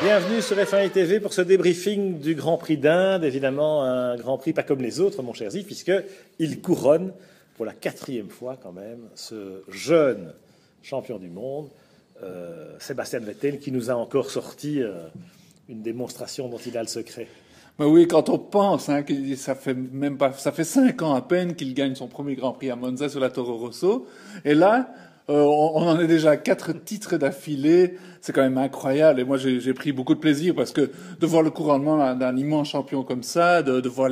Bienvenue sur F1 TV pour ce débriefing du Grand Prix d'Inde. Évidemment, un Grand Prix pas comme les autres, mon cher Ziv, puisqu'il couronne pour la 4e fois quand même ce jeune champion du monde, Sébastien Vettel, qui nous a encore sorti une démonstration dont il a le secret. Mais oui, quand on pense, que ça fait 5 ans à peine qu'il gagne son premier Grand Prix à Monza sur la Toro Rosso, et là, on en est déjà à 4 titres d'affilée. C'est quand même incroyable. Et moi, j'ai pris beaucoup de plaisir parce que de voir le couronnement d'un immense champion comme ça, de voir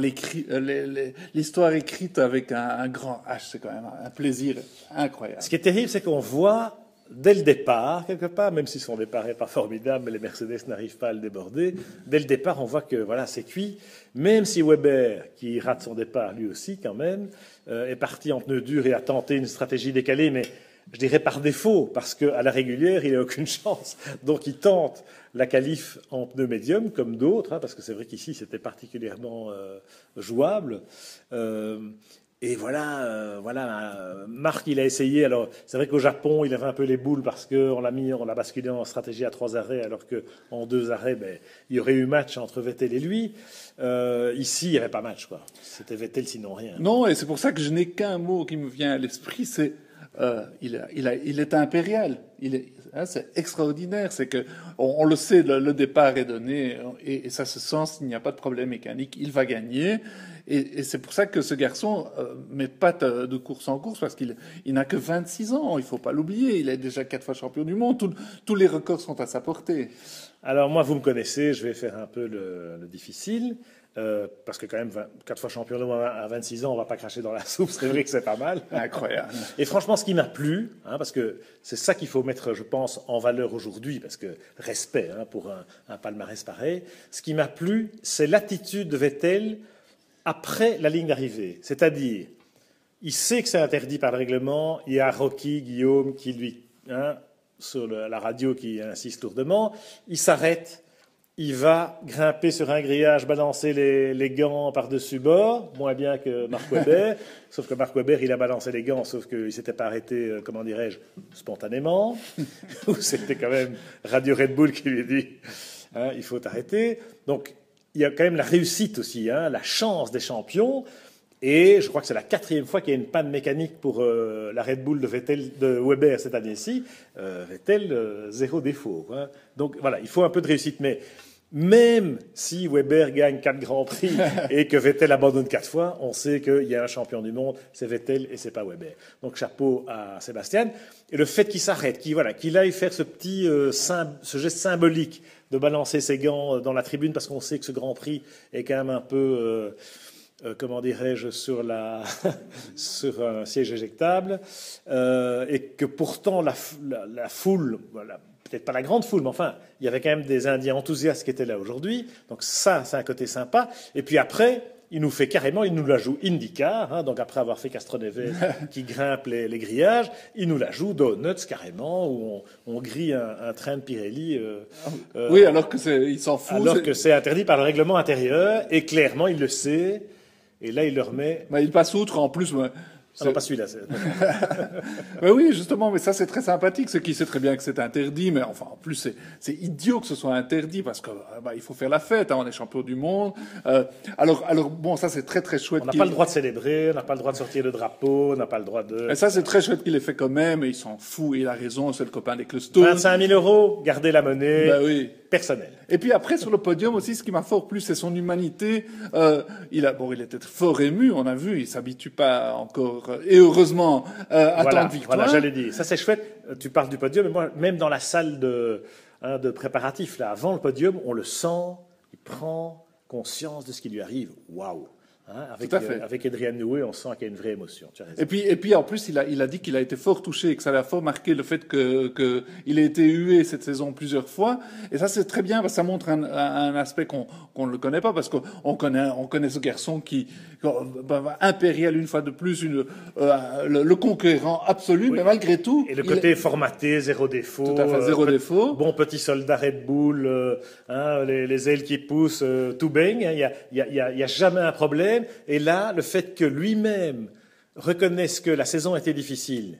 l'histoire écrite avec un grand H, c'est quand même un plaisir incroyable. Ce qui est terrible, c'est qu'on voit dès le départ, quelque part, même si son départ n'est pas formidable, mais les Mercedes n'arrivent pas à le déborder, dès le départ, on voit que voilà, c'est cuit. Même si Weber, qui rate son départ lui aussi quand même, est parti en pneu dur et a tenté une stratégie décalée, mais je dirais par défaut, parce qu'à la régulière, il n'a aucune chance. Donc il tente la qualif en pneu médium, comme d'autres, parce que c'est vrai qu'ici, c'était particulièrement jouable. Et voilà, Marc, il a essayé. Alors, c'est vrai qu'au Japon, il avait un peu les boules parce qu'on l'a basculé en stratégie à 3 arrêts, alors qu'en 2 arrêts, il y aurait eu match entre Vettel et lui. Ici, il n'y avait pas match, quoi. C'était Vettel, sinon rien. Non, et c'est pour ça que je n'ai qu'un mot qui me vient à l'esprit, c'est il est impérial. C'est extraordinaire. C'est que on le sait, le départ est donné et ça se sent. S'il n'y a pas de problème mécanique, il va gagner. Et c'est pour ça que ce garçon met pas de course en course parce qu'il n'a que 26 ans. Il faut pas l'oublier. Il est déjà 4 fois champion du monde. Tous les records sont à sa portée. Alors moi, vous me connaissez. Je vais faire un peu le difficile. Parce que quand même, 4 fois champion du monde à 26 ans, on va pas cracher dans la soupe, c'est vrai que c'est pas mal. Incroyable. Et franchement, ce qui m'a plu, parce que c'est ça qu'il faut mettre, je pense, en valeur aujourd'hui, parce que respect pour un palmarès pareil, ce qui m'a plu, c'est l'attitude de Vettel après la ligne d'arrivée. C'est-à-dire, il sait que c'est interdit par le règlement, il y a Rocky, Guillaume, qui lui, sur la radio, qui insiste lourdement, il s'arrête. Il va grimper sur un grillage, balancer les gants par-dessus bord, moins bien que Mark Webber. Sauf que Mark Webber, il a balancé les gants, sauf qu'il ne s'était pas arrêté, comment dirais-je, spontanément. Ou c'était quand même Radio Red Bull qui lui dit il faut t'arrêter. Donc, il y a quand même la réussite aussi, la chance des champions. Et je crois que c'est la 4e fois qu'il y a une panne mécanique pour la Red Bull de Weber cette année-ci. Vettel, 0 défaut. Donc voilà, il faut un peu de réussite. Mais même si Weber gagne 4 Grands Prix et que Vettel abandonne 4 fois, on sait qu'il y a un champion du monde, c'est Vettel et c'est pas Weber. Donc chapeau à Sébastien. Et le fait qu'il s'arrête, qu'il aille faire ce petit ce geste symbolique de balancer ses gants dans la tribune, parce qu'on sait que ce Grand Prix est quand même un peu... comment dirais-je, sur un siège éjectable, et que pourtant la foule, voilà, peut-être pas la grande foule, mais enfin, il y avait quand même des Indiens enthousiastes qui étaient là aujourd'hui, donc ça, c'est un côté sympa. Et puis après, il nous la joue IndyCar, donc après avoir fait Castroneves qui grimpe les grillages, il nous la joue Donuts carrément, où on grille un train de Pirelli. Oui, alors que il s'en fout. Alors que c'est interdit par le règlement intérieur, et clairement, il le sait. Et là, il le remet. Il passe outre en plus. Ah non, pas celui-là. Mais oui, justement, mais ça c'est très sympathique. C'est qu'il sait très bien que c'est interdit, mais enfin en plus c'est idiot que ce soit interdit parce que il faut faire la fête. On est champion du monde. Alors bon, ça c'est très très chouette. On n'a pas le droit de célébrer, on n'a pas le droit de sortir le drapeau, on n'a pas le droit de. Et ça c'est très chouette qu'il l'ait fait quand même. Et il s'en fout. Et il a raison. C'est le copain des Clustone. 25 000 €, gardez la monnaie. Oui. Personnel. Et puis après, sur le podium aussi, ce qui m'a fort plu, c'est son humanité. Il était fort ému, on a vu, il s'habitue pas encore, et heureusement, à tant de victoires. Voilà, j'allais dire. Ça, c'est chouette. Tu parles du podium, mais moi, même dans la salle de préparatifs, là, avant le podium, on le sent, il prend conscience de ce qui lui arrive. Waouh! Avec Adrian Newey, on sent qu'il y a une vraie émotion. Tu as raison. Et puis en plus, il a dit qu'il a été fort touché, que ça l'a fort marqué le fait que il a été hué cette saison plusieurs fois. Et ça, c'est très bien parce que ça montre un aspect qu'on ne le connaît pas parce qu'on connaît ce garçon qui impérial une fois de plus, le conquérant absolu, oui. Mais malgré tout. Et le côté formaté, 0 défaut. Tout à fait, 0 défaut. Bon petit soldat Red Bull, les ailes qui poussent, tout baigne. Il y a jamais un problème. Et là, le fait que lui-même reconnaisse que la saison était difficile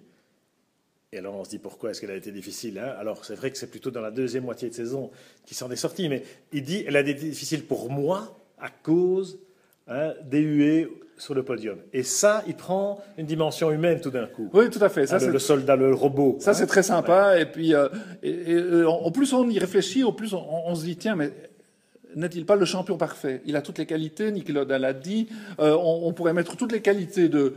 Et alors on se dit pourquoi est-ce qu'elle a été difficile, hein? Alors c'est vrai que c'est plutôt dans la deuxième moitié de saison qu'il s'en est sorti, mais il dit elle a été difficile pour moi à cause des huées sur le podium. Et ça, il prend une dimension humaine tout d'un coup. Oui, tout à fait. Ça, le soldat, le robot. Ça, c'est très sympa. Ouais. Et puis, en plus on y réfléchit, en plus on se dit, tiens, mais n'est-il pas le champion parfait? Il a toutes les qualités, Niki Lauda l'a dit. On pourrait mettre toutes les qualités de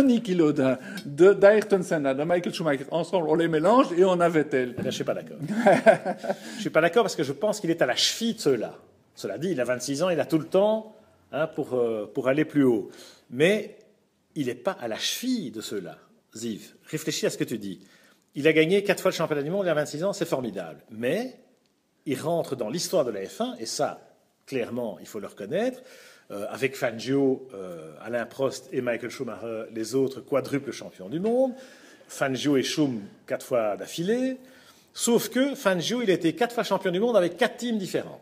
Niki Lauda, d'Ayrton Senna, de Michael Schumacher. Ensemble, on les mélange et on a Vettel. Je ne suis pas d'accord. Je suis pas d'accord parce que je pense qu'il est à la cheville de ceux-là. Cela dit, il a 26 ans, il a tout le temps pour aller plus haut. Mais il n'est pas à la cheville de ceux-là. Ziv, réfléchis à ce que tu dis. Il a gagné 4 fois le championnat du monde, il a 26 ans, c'est formidable. Mais il rentre dans l'histoire de la F1, et ça, clairement, il faut le reconnaître, avec Fangio, Alain Prost et Michael Schumacher, les autres quadruples champions du monde. Fangio et Schum 4 fois d'affilée. Sauf que Fangio, il a été 4 fois champion du monde avec 4 teams différents.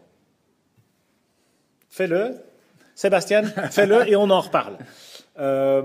Fais-le, Sébastien, fais-le et on en reparle.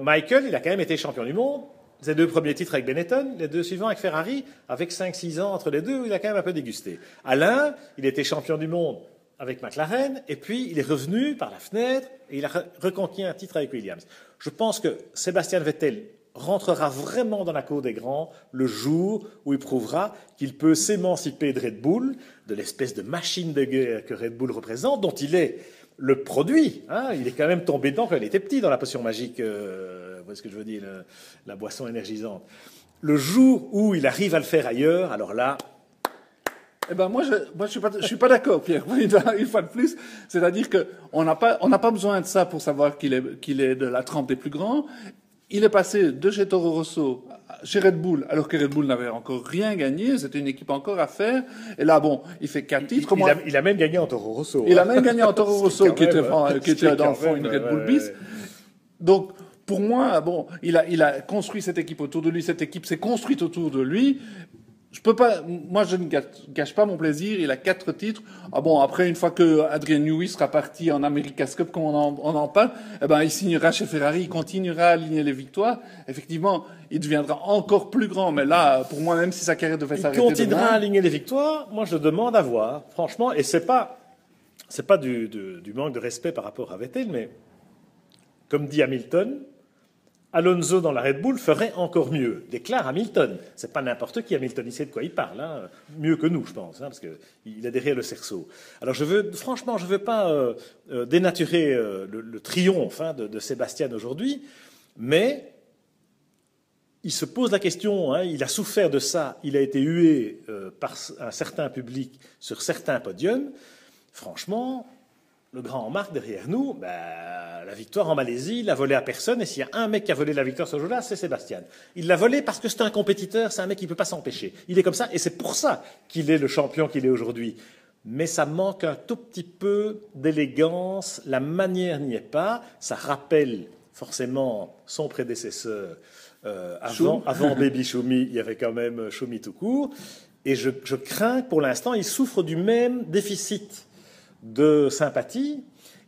Michael, il a quand même été champion du monde. Ses 2 premiers titres avec Benetton, les 2 suivants avec Ferrari, avec 5-6 ans entre les deux, où il a quand même un peu dégusté. Alain, il était champion du monde avec McLaren, et puis il est revenu par la fenêtre, et il a reconquis un titre avec Williams. Je pense que Sébastien Vettel rentrera vraiment dans la cour des grands le jour où il prouvera qu'il peut s'émanciper de Red Bull, de l'espèce de machine de guerre que Red Bull représente, dont il est le produit. Il est quand même tombé dedans quand il était petit dans la potion magique, vous voyez ce que je veux dire, la boisson énergisante. Le jour où il arrive à le faire ailleurs, alors là... Eh ben moi je suis pas d'accord, Pierre. Une fois de plus, c'est-à-dire que on n'a pas besoin de ça pour savoir qu'il est de la trempe des plus grands. Il est passé de chez Toro Rosso chez Red Bull, alors que Red Bull n'avait encore rien gagné, c'était une équipe encore à faire. Et là, bon, il fait 4 titres. Il a même gagné en Toro Rosso. Il a même gagné en Toro Rosso, qui était dans le fond une Red Bull bis. Donc, pour moi, bon, il a construit cette équipe autour de lui, cette équipe s'est construite autour de lui. Je peux pas, moi je ne gâche pas mon plaisir, il a 4 titres. Ah bon, après, une fois que Adrian Newey sera parti en America's Cup, comme on en parle, eh ben, il signera chez Ferrari, il continuera à aligner les victoires. Effectivement, il deviendra encore plus grand, mais là, pour moi, même si sa carrière devait s'arrêter il continuera à aligner les victoires, moi je demande à voir, franchement, et c'est pas du manque de respect par rapport à Vettel, mais comme dit Hamilton, Alonso dans la Red Bull ferait encore mieux, déclare Hamilton. C'est pas n'importe qui, Hamilton, il sait de quoi il parle, mieux que nous, je pense, parce qu'il est derrière le cerceau. Alors franchement, je veux pas dénaturer le triomphe de Sébastien aujourd'hui, mais il se pose la question, il a souffert de ça, il a été hué par un certain public sur certains podiums. Franchement, le grand Marc derrière nous, la victoire en Malaisie, il l'a volée à personne. Et s'il y a un mec qui a volé la victoire ce jour-là, c'est Sébastien. Il l'a volée parce que c'est un compétiteur, c'est un mec qui ne peut pas s'empêcher. Il est comme ça, et c'est pour ça qu'il est le champion qu'il est aujourd'hui. Mais ça manque un tout petit peu d'élégance, la manière n'y est pas. Ça rappelle forcément son prédécesseur. Avant Baby Schumi, il y avait quand même Schumi tout court. Et je crains que pour l'instant, il souffre du même déficit de sympathie,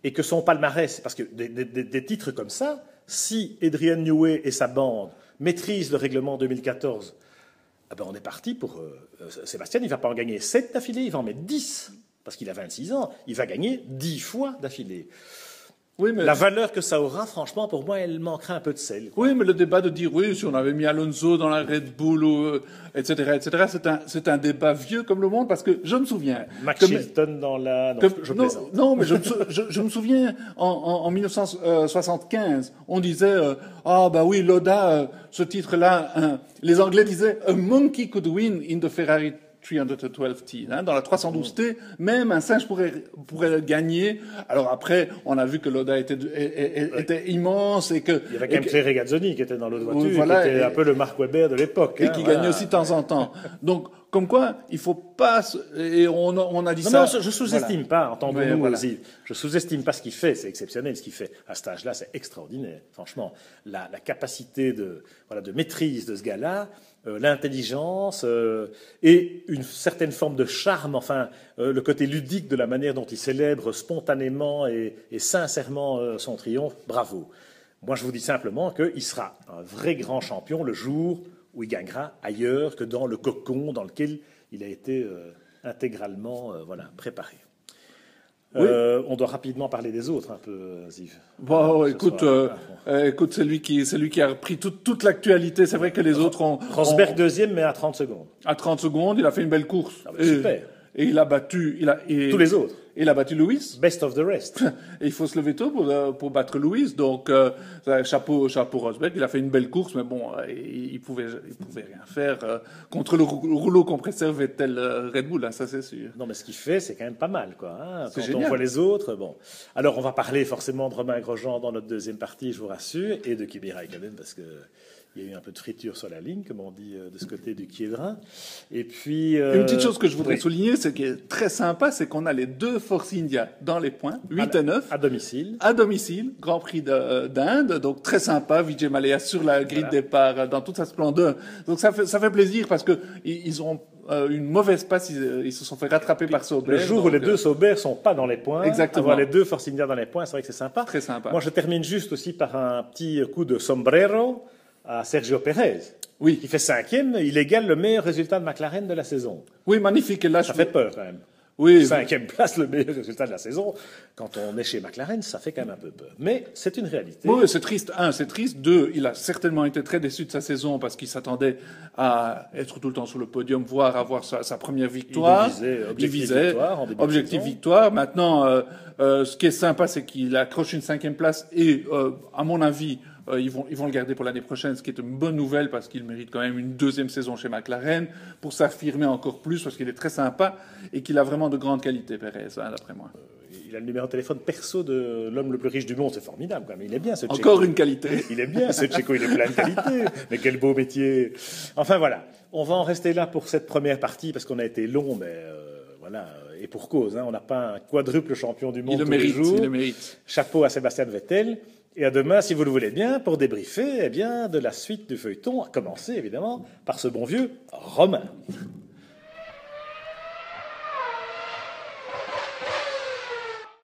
et que son palmarès, parce que des titres comme ça, si Adrian Newey et sa bande maîtrisent le règlement 2014, on est parti pour... Sébastien, il ne va pas en gagner 7 d'affilée, il va en mettre 10, parce qu'il a 26 ans, il va gagner 10 fois d'affilée. Oui, mais... La valeur que ça aura, franchement, pour moi, elle manquera un peu de sel. Oui, mais le débat de dire, oui, si on avait mis Alonso dans la Red Bull, etc., c'est un débat vieux comme le monde, parce que je me souviens... Max Chilton dans la... je plaisante. Non, mais je me souviens, en 1975, on disait, oui, Lauda, ce titre-là, les Anglais disaient, a monkey could win in the Ferrari 312T, dans la 312T, même un singe pourrait gagner. Alors après, on a vu que Lauda était immense et que... Il y avait quand même Claire Regazzoni qui était dans l'autre voiture, voilà, qui était un peu le Mark Webber de l'époque. Et qui gagnait aussi de temps en temps. Donc, comme quoi, il faut pas... Et on a dit ça... Non, je sous-estime pas, entendons-nous aussi. Je sous-estime pas ce qu'il fait, c'est exceptionnel ce qu'il fait. À cet âge-là, c'est extraordinaire. Franchement, la capacité de maîtrise de ce gars-là, l'intelligence et une certaine forme de charme, le côté ludique de la manière dont il célèbre spontanément et sincèrement son triomphe, bravo. Moi, je vous dis simplement qu'il sera un vrai grand champion le jour où il gagnera ailleurs que dans le cocon dans lequel il a été intégralement préparé. Oui. On doit rapidement parler des autres un peu, Ziv. Bon, écoute, c'est lui qui a repris toute l'actualité. C'est vrai que les autres ont... Rosberg deuxième, mais à 30 secondes. À 30 secondes, il a fait une belle course. Super. Et il a battu... tous les autres. Il a battu Lewis. Best of the rest. Et il faut se lever tôt pour battre Lewis. Donc, chapeau Rosberg. Il a fait une belle course, mais bon, il pouvait rien faire contre le rouleau compresseur Vettel Red Bull, hein, ça c'est sûr. Non, mais ce qu'il fait, c'est quand même pas mal, quoi. Hein, c'est quand génial. On voit les autres, bon. Alors, on va parler forcément de Romain Grosjean dans notre deuxième partie, je vous rassure, et de Kimi Raikkonen, parce que il y a eu un peu de friture sur la ligne, comme on dit de ce côté du Kiedrin. Et puis une petite chose que je voudrais souligner, c'est qui est très sympa, c'est qu'on a les deux Force India dans les points, 8 et 9. À domicile. À domicile, Grand Prix d'Inde, donc très sympa. Vijay Mallya sur la grille de départ dans toute sa splendeur. Donc ça fait plaisir parce que ils ont une mauvaise passe, ils se sont fait rattraper par Sauber. Le jour où les deux Sauber sont pas dans les points, exactement. avoir les deux Force India dans les points, c'est vrai que c'est sympa. Très sympa. Moi, je termine juste aussi par un petit coup de sombrero à Sergio Pérez. Oui. Qui fait 5e, il égale le meilleur résultat de McLaren de la saison. Oui, magnifique. Et là, ça fait peur quand même. Oui. 5e place, le meilleur résultat de la saison. Quand on est chez McLaren, ça fait quand même un peu peur. Mais c'est une réalité. Oui, c'est triste. C'est triste. 2, il a certainement été très déçu de sa saison parce qu'il s'attendait à être tout le temps sur le podium, voire avoir sa première victoire. Il visait objectif victoire. Maintenant, ce qui est sympa, c'est qu'il accroche une 5e place et, à mon avis, ils vont le garder pour l'année prochaine, ce qui est une bonne nouvelle parce qu'il mérite quand même une deuxième saison chez McLaren pour s'affirmer encore plus parce qu'il est très sympa et qu'il a vraiment de grandes qualités, Pérez, d'après moi. Il a le numéro de téléphone perso de l'homme le plus riche du monde, c'est formidable quand même. Il est bien ce Tchéco. Encore une qualité. Il est bien ce Tchéco, il est plein de qualités. Mais quel beau métier. Enfin voilà, on va en rester là pour cette première partie parce qu'on a été long, mais voilà, et pour cause. Hein. On n'a pas un quadruple champion du monde tous les jours. Il le mérite. Chapeau à Sébastien Vettel. Et à demain, si vous le voulez bien, pour débriefer de la suite du feuilleton, à commencer évidemment par ce bon vieux Romain.